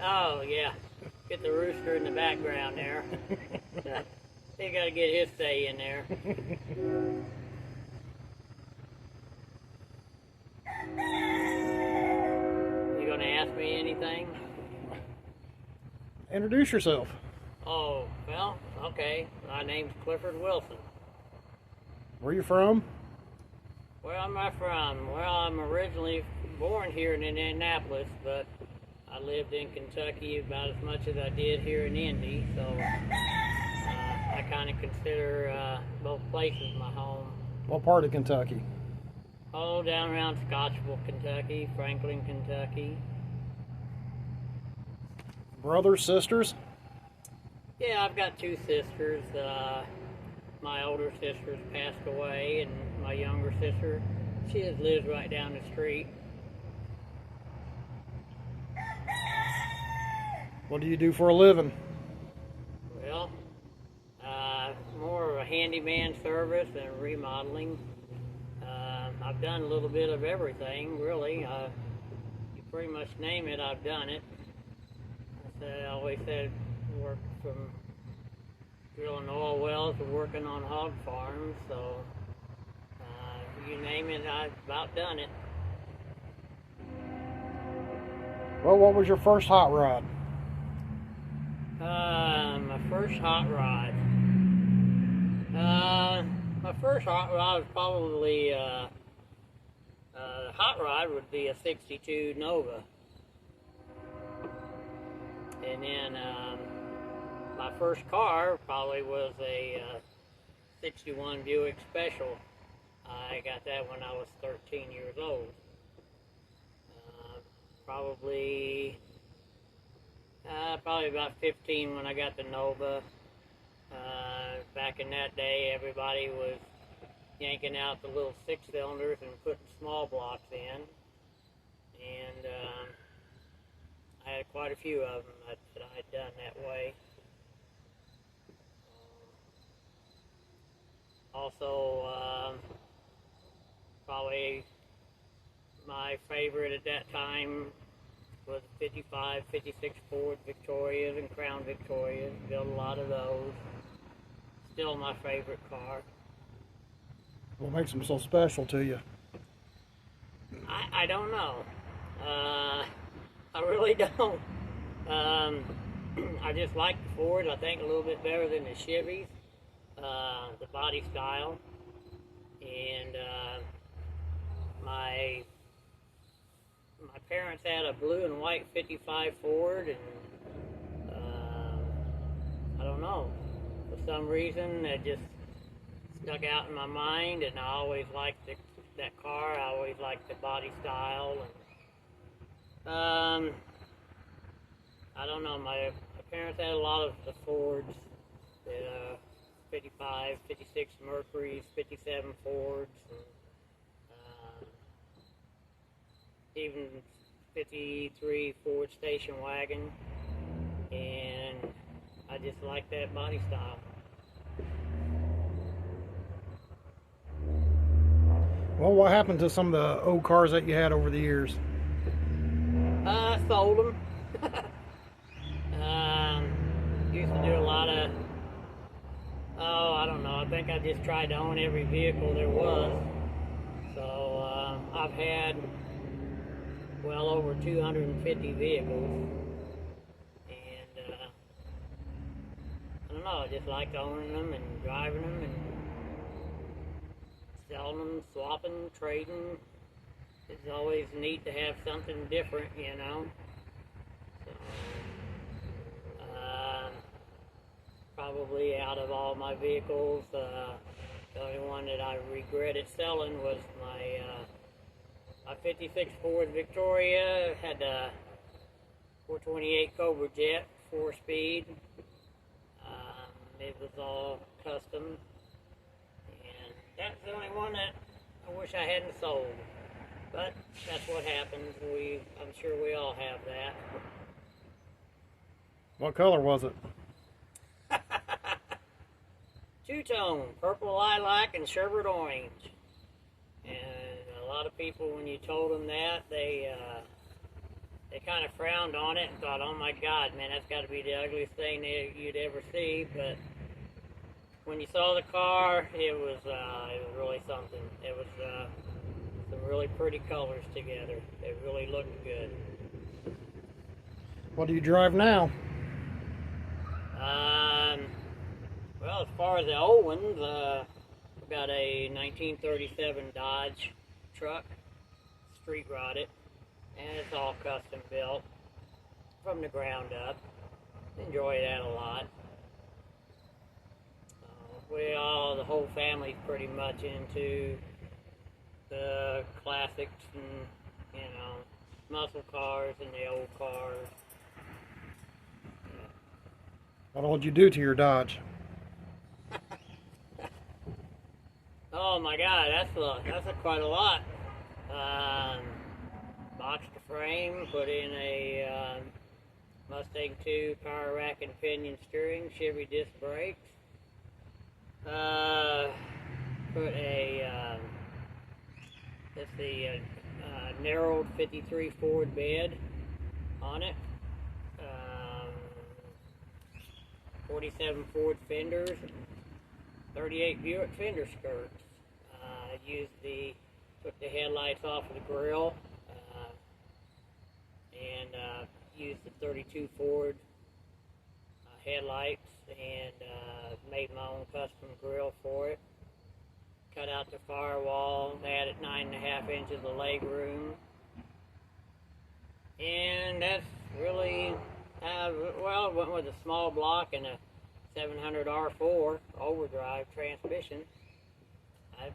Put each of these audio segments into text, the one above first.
Oh, yeah. Get the rooster in the background there. He got to get his say in there. You going to ask me anything? Introduce yourself. Oh, well, okay. My name's Clifford Wilson. Where you from? Where am I from? Well, I'm originally born here in Indianapolis, but I lived in Kentucky about as much as I did here in Indy, so I kind of consider both places my home. What part of Kentucky? Oh, down around Scottsville, Kentucky, Franklin, Kentucky. Brothers, sisters? Yeah, I've got two sisters. My older sister's passed away, and my younger sister, she just lives right down the street. What do you do for a living? Well, more of a handyman service and remodeling. I've done a little bit of everything, really. You pretty much name it, I've done it. I always said worked from drilling oil wells to working on hog farms, so you name it, I've about done it. Well, what was your first hot rod? My first hot rod. My first hot rod was probably hot rod would be a '62 Nova, and then my first car probably was a '61 Buick Special. I got that when I was 13 years old. Probably about 15 when I got the Nova. Back in that day, everybody was yanking out the little six-cylinders and putting small blocks in. And I had quite a few of them that I had done that way. Also, probably my favorite at that time was 55, 56 Ford Victorias and Crown Victorias. Built a lot of those. Still my favorite car. What makes them so special to you? I don't know. I really don't. I just like the Fords. I think a little bit better than the Chevys. The body style. And my parents had a blue and white 55 Ford, and I don't know. For some reason, it just stuck out in my mind, and I always liked that car. I always liked the body style, and I don't know. My parents had a lot of the Fords, the 55, 56 Mercuries, 57 Fords, and even 53 Ford station wagon, and I just like that body style. Well, what happened to some of the old cars that you had over the years? I sold them. Used to do a lot of, I don't know, I think I just tried to own every vehicle there was. So I've had well over 250 vehicles. And I don't know, I just liked owning them and driving them and selling them, swapping, trading. It's always neat to have something different, you know. So, probably out of all my vehicles, the only one that I regretted selling was my 56 Ford Victoria. It had a 428 Cobra Jet, 4-speed. It was all custom. And that's the only one that I wish I hadn't sold. But that's what happens. I'm sure we all have that. What color was it? Two-tone, purple lilac and sherbet orange. And a lot of people, when you told them that, they they kind of frowned on it and thought, oh my God, man, that's got to be the ugliest thing that you'd ever see. But when you saw the car, it was really something. It was some really pretty colors together. It really looked good. What do you drive now? Well, as far as the old ones, I've got a 1937 Dodge truck, street rodded, and it's all custom built from the ground up. Enjoy that a lot. The whole family's pretty much into the classics and, muscle cars and the old cars. What all did you do to your Dodge? Oh my God, that's quite a lot. Boxed the frame, put in a Mustang 2 power rack and pinion steering, Chevy disc brakes. Put a narrowed 53 Ford bed on it. 47 Ford fenders, 38 Buick fender skirts. Took the headlights off of the grill and used the 32 Ford headlights and made my own custom grill for it. Cut out the firewall, added 9.5 inches of leg room, and that's really went with a small block and a 700 R4 overdrive transmission. That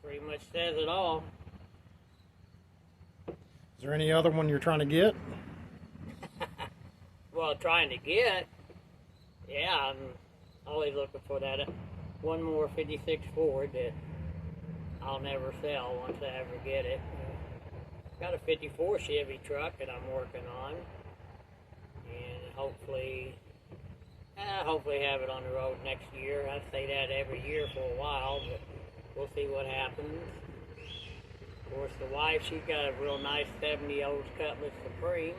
pretty much says it all. Is there any other one you're trying to get? Well, trying to get, yeah, I'm always looking for that one more 56 Ford that I'll never sell once I ever get it. Got a 54 Chevy truck that I'm working on, and hopefully have it on the road next year. I say that every year for a while, but we'll see what happens. Of course, the wife, she's got a real nice 70 Olds Cutlass Supreme.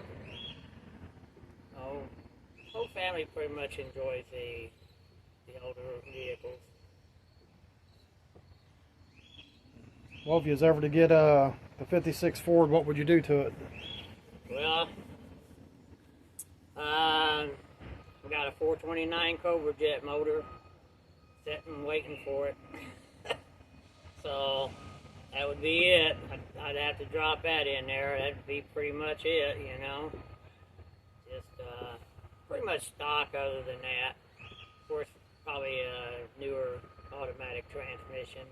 Whole family pretty much enjoys the older vehicles. Well, if you was ever to get the 56 Ford, what would you do to it? Well, we got a 429 Cobra Jet motor sitting waiting for it. So that would be it. I'd have to drop that in there. That'd be pretty much it, Just pretty much stock other than that. Of course, probably a newer automatic transmission.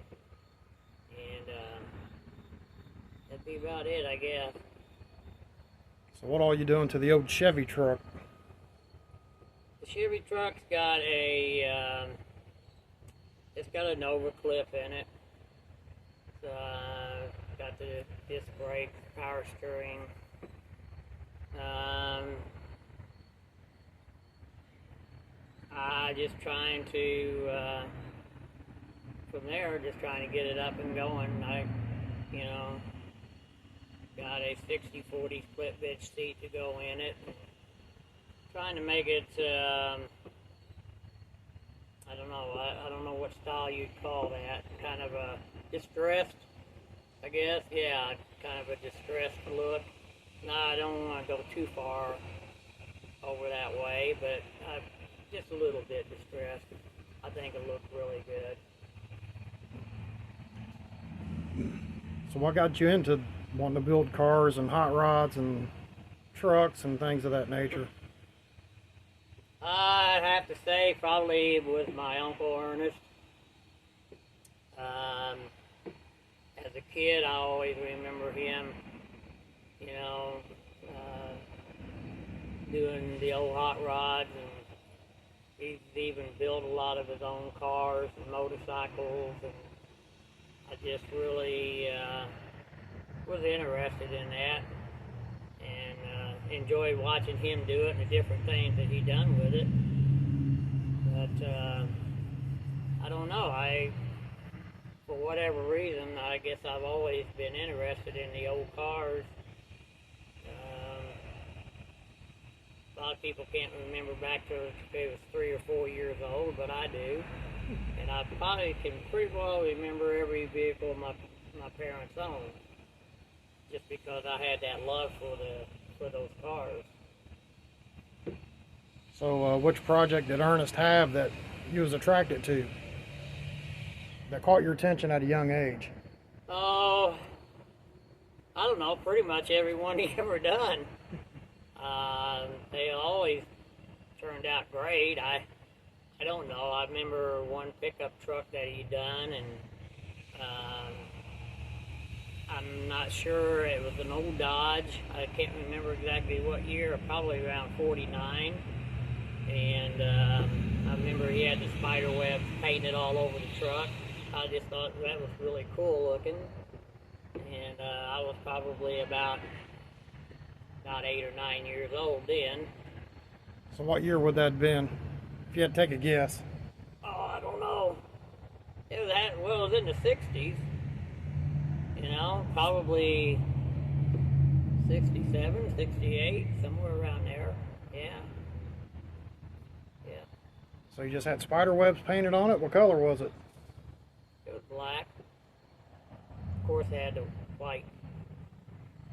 And that'd be about it, I guess. So what all you doing to the old Chevy truck? The Chevy truck's got it's got a Nova clip in it. Got the disc brakes, power steering. Just trying to, from there, just trying to get it up and going. Got a 60/40 split bitch seat to go in it. Trying to make it, I don't know what style you'd call that. Kind of a distressed, I guess. Yeah, kind of a distressed look. No, I don't want to go too far over that way, but just a little bit distressed. I think it looked really good. So what got you into wanting to build cars and hot rods and trucks and things of that nature? I'd have to say probably with my Uncle Ernest. As a kid, I always remember him, doing the old hot rods, and he's even built a lot of his own cars and motorcycles, and I just really was interested in that, and enjoyed watching him do it and the different things that he done with it. But I don't know, for whatever reason, I guess I've always been interested in the old cars. lot of people can't remember back to if it was 3 or 4 years old, but I do. And I probably can pretty well remember every vehicle my parents owned, just because I had that love for those cars. So, which project did Ernest have that you was attracted to, that caught your attention at a young age? Oh, I don't know, pretty much every one he ever done. They always turned out great. I don't know. I remember one pickup truck that he done, and I'm not sure. It was an old Dodge. I can't remember exactly what year. Probably around '49. And I remember he had the spider webs painted all over the truck. I just thought that was really cool looking. And I was probably about 8 or 9 years old then. So what year would that have been, if you had to take a guess? Oh, I don't know. It was in the 60s. You know, probably 67, 68, somewhere around there. Yeah. Yeah. So you just had spider webs painted on it? What color was it? It was black. Of course, it had the white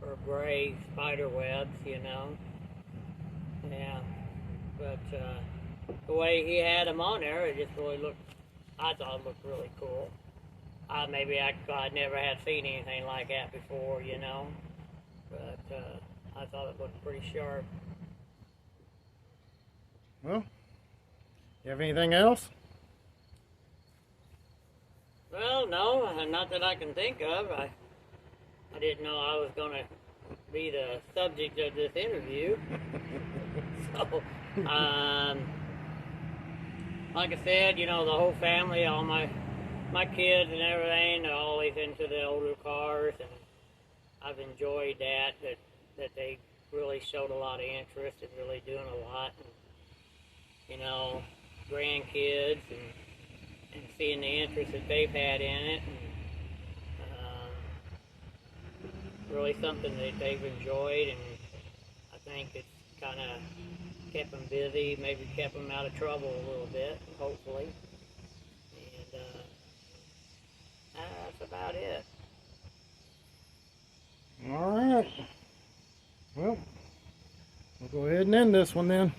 or gray spider webs, you know. Yeah. But the way he had them on there, it just really I thought it looked really cool. I'd never had seen anything like that before, you know. But I thought it looked pretty sharp. Well, you have anything else? Well, no, not that I can think of. I didn't know I was going to be the subject of this interview. So, like I said, you know, the whole family, all my kids and everything, they're always into the older cars, and I've enjoyed that they really showed a lot of interest in really doing a lot. And, you know, grandkids and seeing the interest that they've had in it, and really something that they've enjoyed, and I think it's kind of kept them busy, maybe kept them out of trouble a little bit, hopefully. And that's about it. All right. Well, we'll go ahead and end this one then.